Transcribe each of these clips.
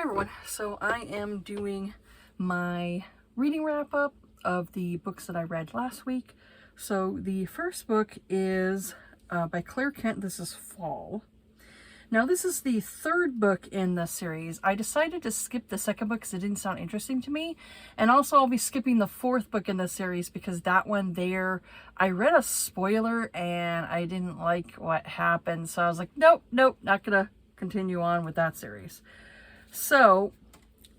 Hi everyone, so I am doing my reading wrap up of the books that I read last week. So the first book is by Claire Kent. This is Fall. Now this is the third book in the series. I decided to skip the second book because it didn't sound interesting to me. And also I'll be skipping the fourth book in the series because that one there, I read a spoiler and I didn't like what happened. So I was like, nope, not gonna continue on with that series. So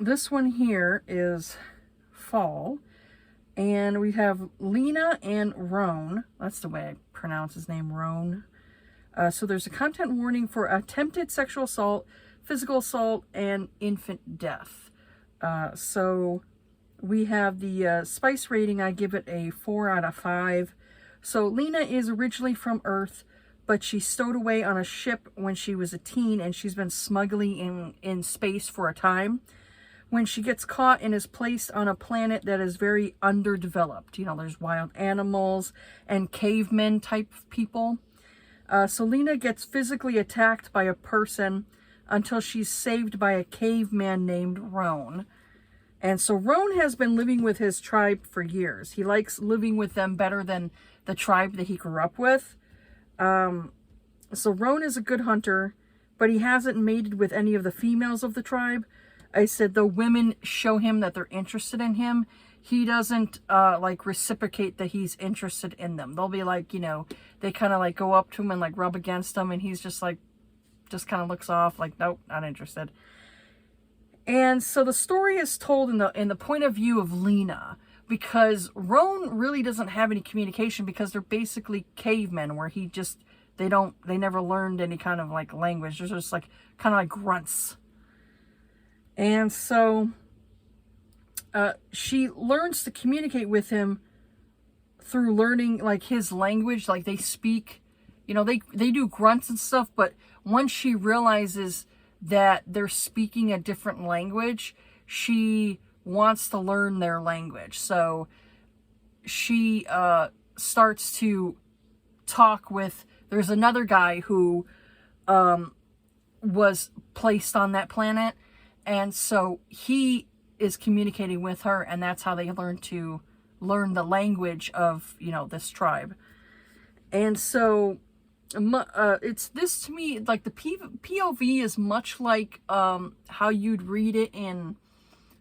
this one here is Fall, and we have Lena and Roan. That's the way I pronounce his name, Roan. So there's a content warning for attempted sexual assault, physical assault, and infant death. So we have the spice rating. I give it a 4 out of 5. So Lena is originally from Earth, but she's stowed away on a ship when she was a teen, and she's been smuggling in space for a time. When she gets caught and is placed on a planet that is very underdeveloped. You know, there's wild animals and cavemen type of people. So Lena gets physically attacked by a person until she's saved by a caveman named Roan. And so Roan has been living with his tribe for years. He likes living with them better than the tribe that he grew up with. So Roan is a good hunter, but he hasn't mated with any of the females of the tribe. I said the women show him that they're interested in him. He doesn't like reciprocate that he's interested in them. They'll be like, you know, they kind of like go up to him and like rub against him, and he's just like, just kind of looks off like, nope, not interested. And so the story is told in the point of view of Lena, because Roan really doesn't have any communication because they're basically cavemen where they never learned any kind of like language. They're just like kind of like grunts. And so she learns to communicate with him through learning like his language. Like they speak, you know, they do grunts and stuff, but once she realizes that they're speaking a different language, she wants to learn their language. So she starts to talk with, there's another guy who was placed on that planet, and so he is communicating with her, and that's how they learn the language of, you know, this tribe. And so it's this, to me, like the POV is much like how you'd read it in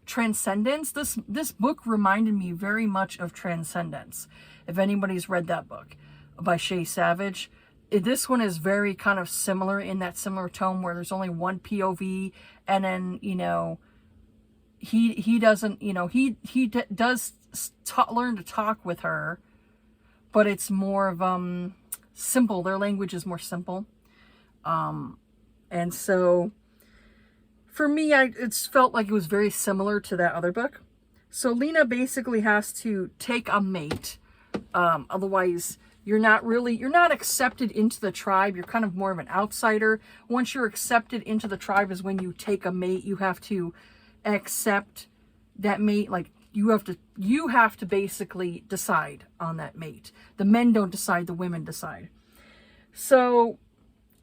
Transcendence. This book reminded me very much of Transcendence, if anybody's read that book by Shea Savage. This one is very kind of similar, in that similar tone where there's only one POV, and then, you know, he doesn't, you know, he does learn to talk with her, but it's more of simple. Their language is more simple. And so for me, it's felt like it was very similar to that other book. So Lena basically has to take a mate. Otherwise, you're not accepted into the tribe. You're kind of more of an outsider. Once you're accepted into the tribe is when you take a mate. You have to accept that mate. Like you have to basically decide on that mate. The men don't decide, the women decide. So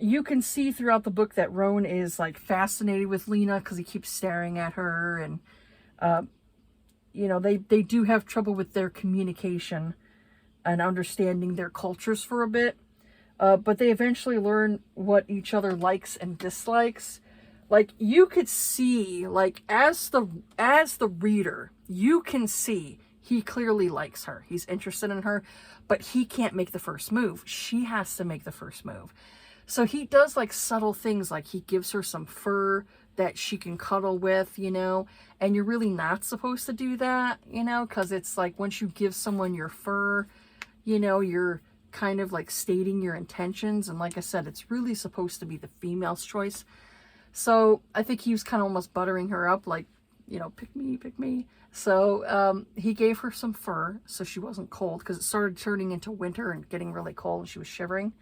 you can see throughout the book that Roan is like fascinated with Lena because he keeps staring at her, and you know, they do have trouble with their communication and understanding their cultures for a bit, but they eventually learn what each other likes and dislikes. Like you could see, like as the reader, you can see he clearly likes her. He's interested in her, but he can't make the first move. She has to make the first move. So he does like subtle things, like he gives her some fur that she can cuddle with, you know, and you're really not supposed to do that, you know, because it's like once you give someone your fur, you know, you're kind of like stating your intentions. And like I said, it's really supposed to be the female's choice. So I think he was kind of almost buttering her up, like, you know, pick me. So he gave her some fur so she wasn't cold, because it started turning into winter and getting really cold and she was shivering.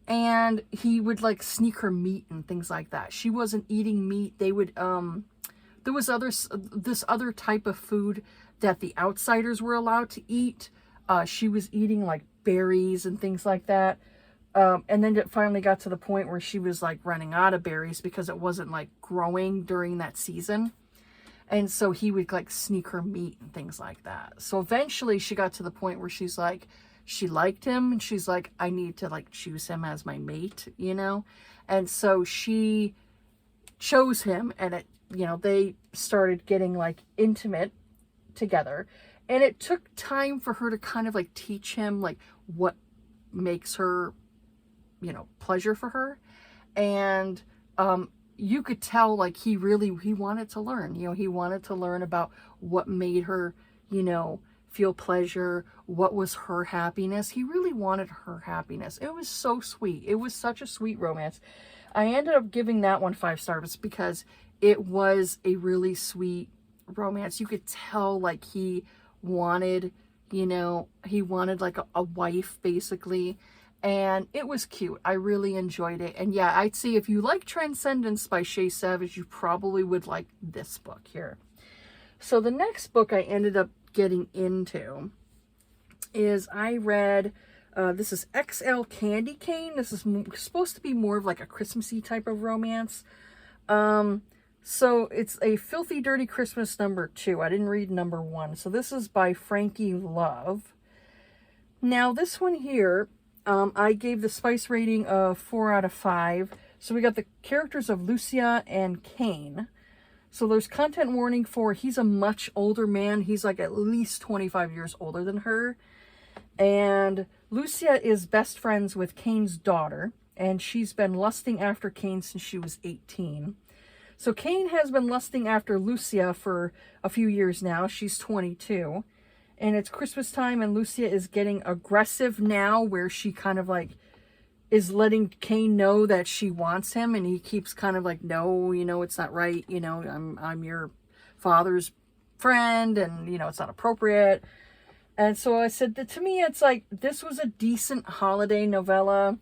And he would like sneak her meat and things like that. She wasn't eating meat. They would, there was this other type of food that the outsiders were allowed to eat. She was eating like berries and things like that. And then it finally got to the point where she was like running out of berries because it wasn't like growing during that season. And so he would like sneak her meat and things like that. So eventually she got to the point where she's like, she liked him and she's like, I need to like choose him as my mate, you know? And so she chose him, and it, you know, they started getting like intimate together. And it took time for her to kind of like teach him like what makes her, you know, pleasure for her. And you could tell like he wanted to learn, you know, he wanted to learn about what made her, you know, feel pleasure, what was her happiness. He really wanted her happiness. It was so sweet. It was such a sweet romance. I ended up giving that one 5 stars because it was a really sweet romance. You could tell like he wanted, you know, he wanted like a wife basically. And it was cute. I really enjoyed it. And yeah, I'd say if you like Transcendence by Shea Savage, you probably would like this book here. So the next book I ended up getting into is I read, this is XL Candy Cane. This is supposed to be more of like a Christmassy type of romance. So it's a Filthy Dirty Christmas #2. I didn't read #1. So this is by Frankie Love. Now this one here, I gave the spice rating of 4 out of 5. So we got the characters of Lucia and Kane. So there's content warning for he's a much older man. He's like at least 25 years older than her. And Lucia is best friends with Kane's daughter. And she's been lusting after Kane since she was 18. So Kane has been lusting after Lucia for a few years now. She's 22. And it's Christmas time and Lucia is getting aggressive now, where she kind of like is letting Kane know that she wants him, and he keeps kind of like, no, you know, it's not right. You know, I'm your father's friend, and you know, it's not appropriate. And so I said that to me, it's like, this was a decent holiday novella.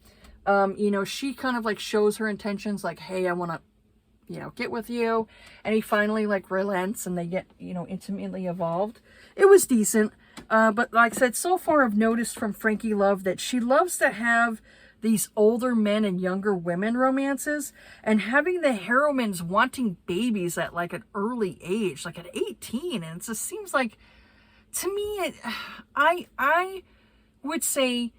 You know, she kind of like shows her intentions like, hey, I want to, you know, get with you. And he finally like relents and they get, you know, intimately involved. It was decent. But like I said, so far I've noticed from Frankie Love that she loves to have these older men and younger women romances, and having the heroines wanting babies at like an early age, like at 18. And it just seems like, to me, I would say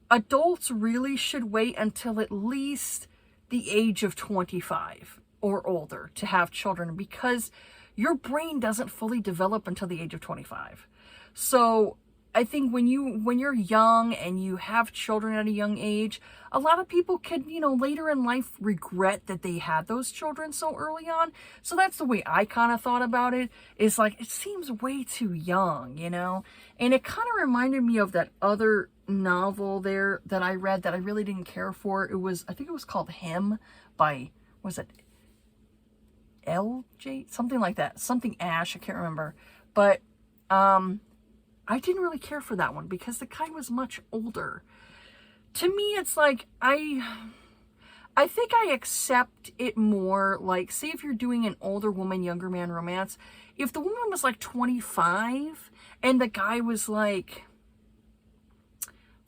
adults really should wait until at least the age of 25 or older to have children, because your brain doesn't fully develop until the age of 25. So I think when you're young and you have children at a young age, a lot of people could, you know, later in life regret that they had those children so early on. So that's the way I kind of thought about it. Is like, it seems way too young, you know? And it kind of reminded me of that other novel there that I read that I really didn't care for. I think it was called Him by, was it LJ? Something like that. Something Ash, I can't remember. But, I didn't really care for that one because the guy was much older. To me, it's like, I think I accept it more, like, say if you're doing an older woman, younger man romance, if the woman was like 25 and the guy was like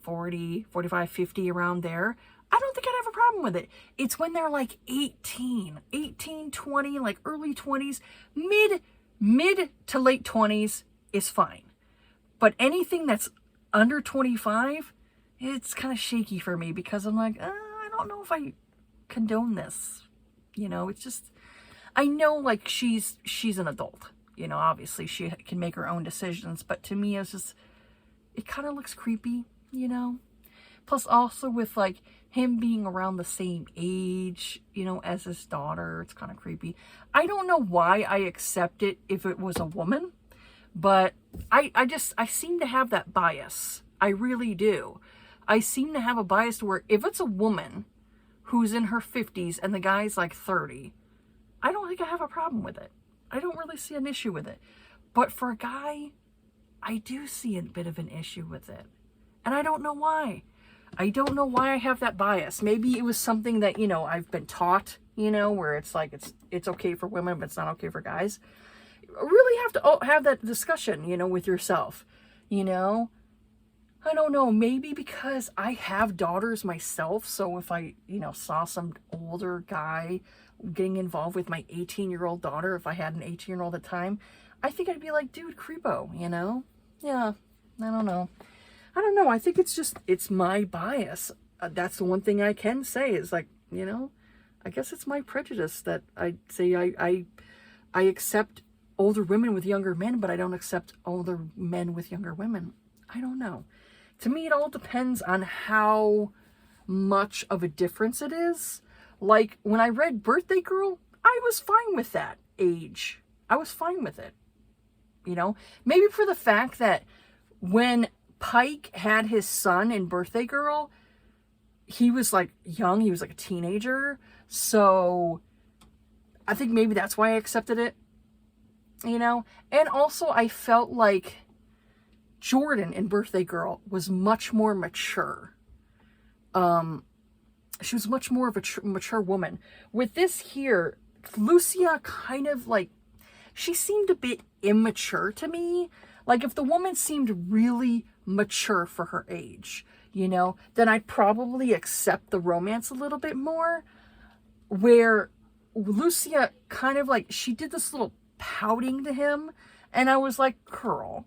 40, 45, 50, around there, I don't think I'd have a problem with it. It's when they're like 18, 20, like early 20s, mid to late 20s is fine. But anything that's under 25, it's kind of shaky for me, because I'm like, I don't know if I condone this. You know, it's just, I know like she's an adult, you know, obviously she can make her own decisions, but to me it's just, it kind of looks creepy, you know. Plus also with like him being around the same age, you know, as his daughter, it's kind of creepy. I don't know why I accept it if it was a woman. But I seem to have that bias. I really do. I seem to have a bias to where if it's a woman who's in her 50s and the guy's like 30, I don't think I have a problem with it. I don't really see an issue with it. But for a guy, I do see a bit of an issue with it. And I don't know why. I don't know why I have that bias. Maybe it was something that, you know, I've been taught, you know, where it's like it's okay for women, but it's not okay for guys. Really have to have that discussion, you know, with yourself. You know, I don't know, maybe because I have daughters myself, so if I, you know, saw some older guy getting involved with my 18-year-old daughter, if I had an 18-year-old at the time, I think I'd be like, dude, creepo, you know? Yeah, I don't know. I don't know, I think it's just, it's my bias. That's the one thing I can say is like, you know, I guess it's my prejudice that I say I accept older women with younger men, but I don't accept older men with younger women. I don't know. To me, it all depends on how much of a difference it is. Like, when I read Birthday Girl, I was fine with that age. I was fine with it. You know? Maybe for the fact that when Pike had his son in Birthday Girl, he was, like, young. He was, like, a teenager. So, I think maybe that's why I accepted it. You know? And also, I felt like Jordan in Birthday Girl was much more mature. She was much more of a mature woman. With this here, Lucia kind of like, she seemed a bit immature to me. Like if the woman seemed really mature for her age, you know, then I'd probably accept the romance a little bit more. Where Lucia kind of like, she did this little pouting to him. And I was like, girl,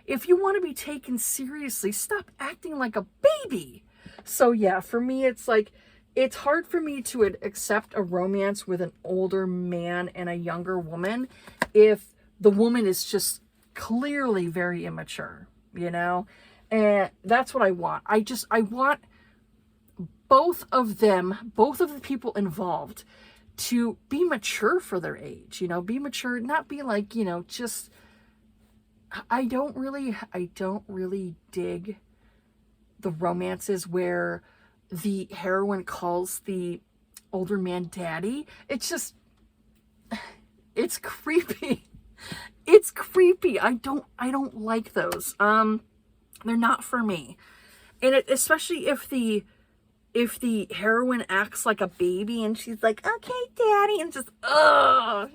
if you want to be taken seriously, stop acting like a baby. So yeah, for me, it's like, it's hard for me to accept a romance with an older man and a younger woman if the woman is just clearly very immature, you know? And that's what I want. I want both of them, both of the people involved to be mature for their age, you know, be mature, not be like, you know, just, I don't really dig the romances where the heroine calls the older man daddy. It's just, it's creepy. It's creepy. I don't like those. They're not for me. And especially if the heroine acts like a baby and she's like, okay, daddy, and just, ugh,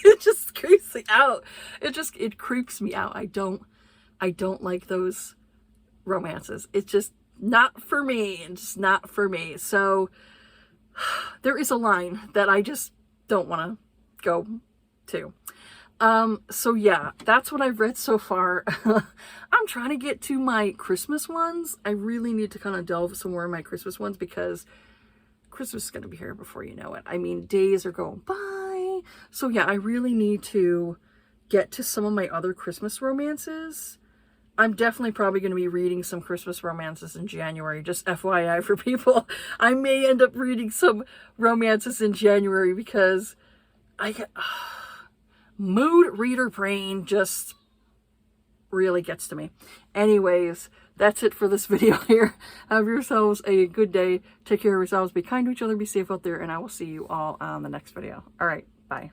it just creeps me out. It creeps me out. I don't like those romances. It's just not for me. It's just not for me. So there is a line that I just don't want to go to. So yeah, that's what I've read so far. I'm trying to get to my Christmas ones. I really need to kind of delve somewhere in my Christmas ones because Christmas is going to be here before you know it. I mean, days are going by. So yeah, I really need to get to some of my other Christmas romances. I'm definitely probably going to be reading some Christmas romances in January. Just FYI for people. I may end up reading some romances in January because I get... mood reader brain just really gets to me. Anyways, that's it for this video here. Have yourselves a good day. Take care of yourselves. Be kind to each other. Be safe out there. And I will see you all on the next video. All right. Bye.